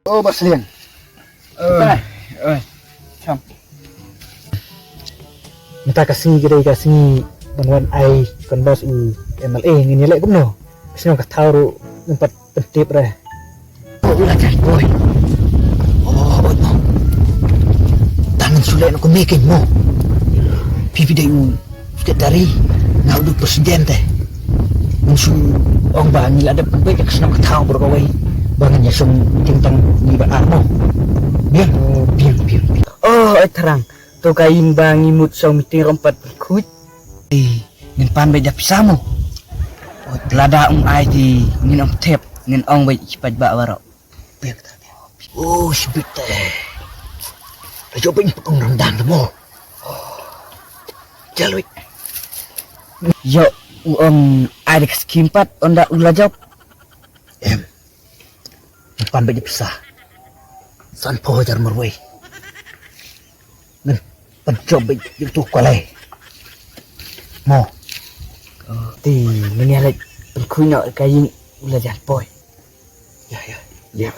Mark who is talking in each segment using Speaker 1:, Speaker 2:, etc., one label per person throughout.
Speaker 1: Oh, Bos Lian. Chăm.
Speaker 2: Minta kasih bantuan ai kon bos MLA ngini lek kumno. Sino ka tahu tempat pentip dah.
Speaker 1: Oh, belajar boy. Oh, no. Tangan sulit aku bikin mo. Pipi day mo. Sudah dari na udah presiden teh. Musuh orang bangil ada penbaik kesana ka tahu berkawai. Bangan ya sum tintang ni mo. Biar, biar.
Speaker 2: Oh, terang. Tu kain bang imut sau meeting rompat berkut.
Speaker 1: Ngin pan beja pisamo. Oh, telada ai di ngin tep ngin ong bai cepat ba waro. Biar ta. Oh, sibit teh. Coba ini pekong rendang mo. Jalui.
Speaker 2: Yo, ai dek skimpat onda ulajap.
Speaker 1: Pan beja pisah. San po jar marway. Ngin pencoba itu kolai. Mo.
Speaker 2: Ti mengelak berkuno kain ulajap boy.
Speaker 1: Ya.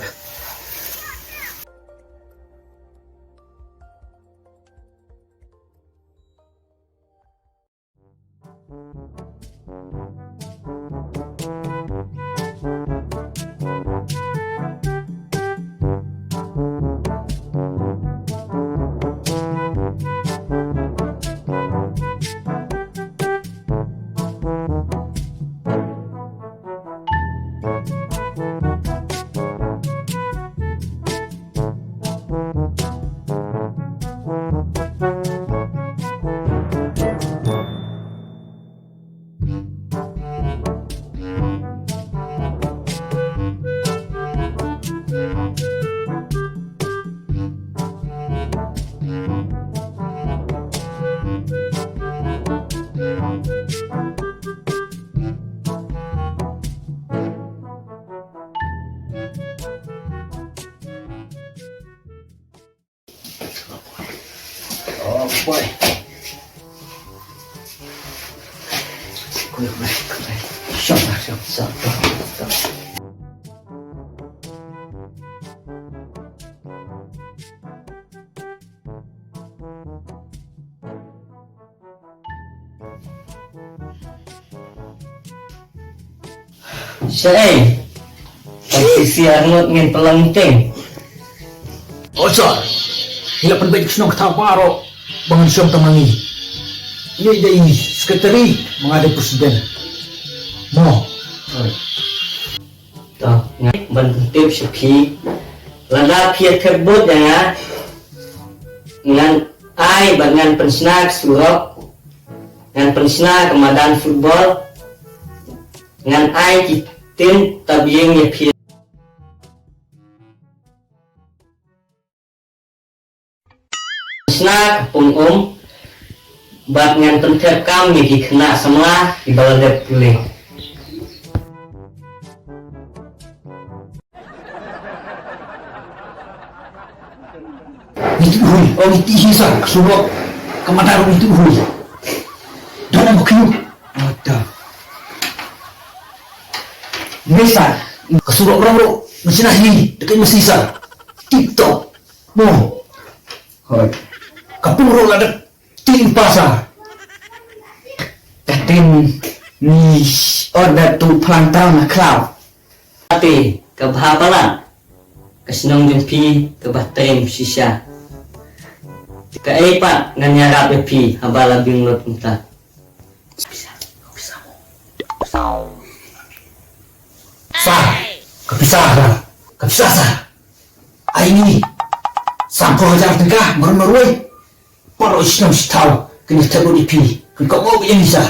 Speaker 1: Oh boy. Kuya. Siap.
Speaker 2: Syai. Posisi Arnold ngin pelengting.
Speaker 1: Ojo. Hila penbaik senang ketaparo. Bangan siang temangi. Ini sekretari menghadap presiden. Mo.
Speaker 2: Toh, ngai bentip sepi. Lada pia terbut ya. Ngan ai bangan pensnak surok. Ngan pensnak kemadan football. Ngan ai tim tabieng ya pia. Pensnak pung bat ngan pentep kami di kena semua di bawah dep pulih.
Speaker 1: Itu hui. Oh, itu hisa. Suruh kemana itu hui. Dalam bukiu. Ada. Misal, kesuruh orang mesin ahli dekat mesisa. TikTok. Mo. Hoi. Kapuro ladak tim pasar.
Speaker 2: Katim ni order tu pelantau na cloud. Tapi kebahapalan kesenong jempi kebatem sisa. Keepat nganyarap bepi habala binglot unta.
Speaker 1: Bisa mo. Kepisah. Ini sampo hajar tengah meroi. Paro islam tahu kini tahu di pi. Kau mau yang bisa.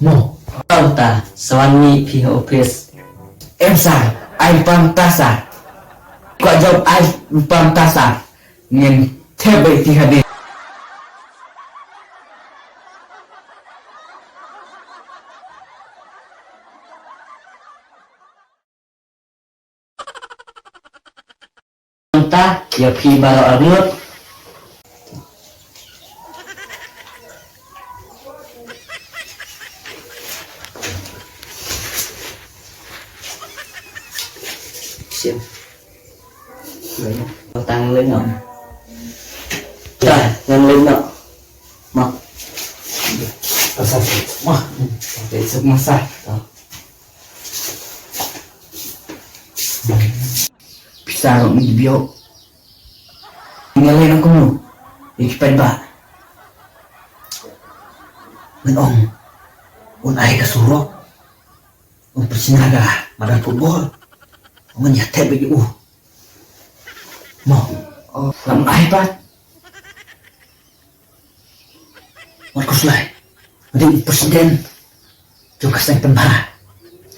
Speaker 1: Mo,
Speaker 3: Tahu ta, sewani pihak ofis.
Speaker 1: em sai, ai pam tasa. Kau jawab ai pam tasa. Ngin tebe ti hadi.
Speaker 3: Ta, ya pi balo arut. Siap. Tăng lên ngọn. Trời, lên lên ngọn. Mặc.
Speaker 1: Tasa. Mo,
Speaker 3: Để sức massage. Đó.
Speaker 1: bisa kok ni bio. Tinggalin aku mo. Ikipan ba? Menong. Un ay kasuro. Un persinaga, madan football. Un nyate bagi Mo, lam ay ba? Marcos Lai. Hindi presiden. Juga sang penba.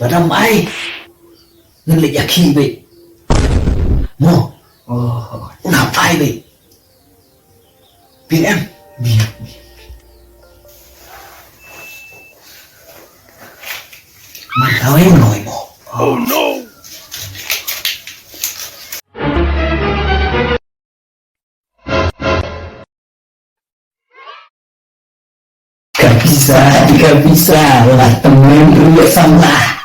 Speaker 1: Badam ay. Ngelik yaki be. Mo,
Speaker 3: Oh,
Speaker 1: unapai be. PM.
Speaker 3: biar.
Speaker 1: Mantawin mo mo. Gak bisa, gak bisa lah temen dulu sama.